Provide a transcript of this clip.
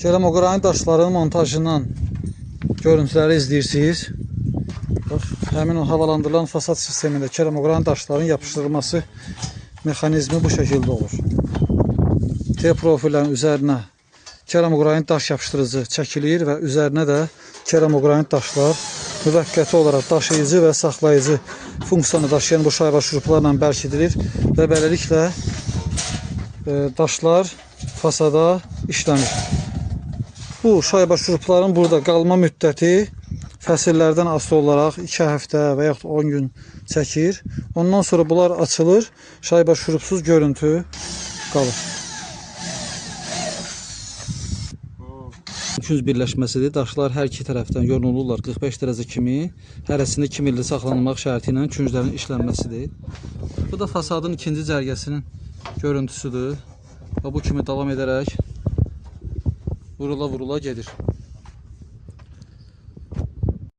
Keramogranit daşların montajından görüntüləri izləyirsiniz. Həmin o havalandırılan fasad sistemində keramogranit daşların yapışdırılması mexanizmi bu şəkildə olur. T profillərin üzərinə keramogranit daş yapışdırıcı çəkilir və üzərinə də keramogranit daşlar müvəqqəti olaraq daşıyıcı və saxlayıcı funksiyanı daşıyan bu şayba şuruplarla bərkidilir və beləliklə daşlar fasada işlənir. Bu şayba şurupların burada qalma müddəti fəsillərdən asılı olaraq 2 həftə və yaxud 10 gün çəkir. Ondan sonra bunlar açılır, şayba şurupsuz görüntü qalır. Küz birləşməsidir. Daşlar hər iki tərəfdən yorulurlar 45 dərəcə kimi. Hərəsində 2 milli saxlanılmaq şərti ilə künclərin işlənməsidir. Bu da fasadın ikinci cərgəsinin görüntüsüdür. Və bu kimi davam edərək vurula gedir.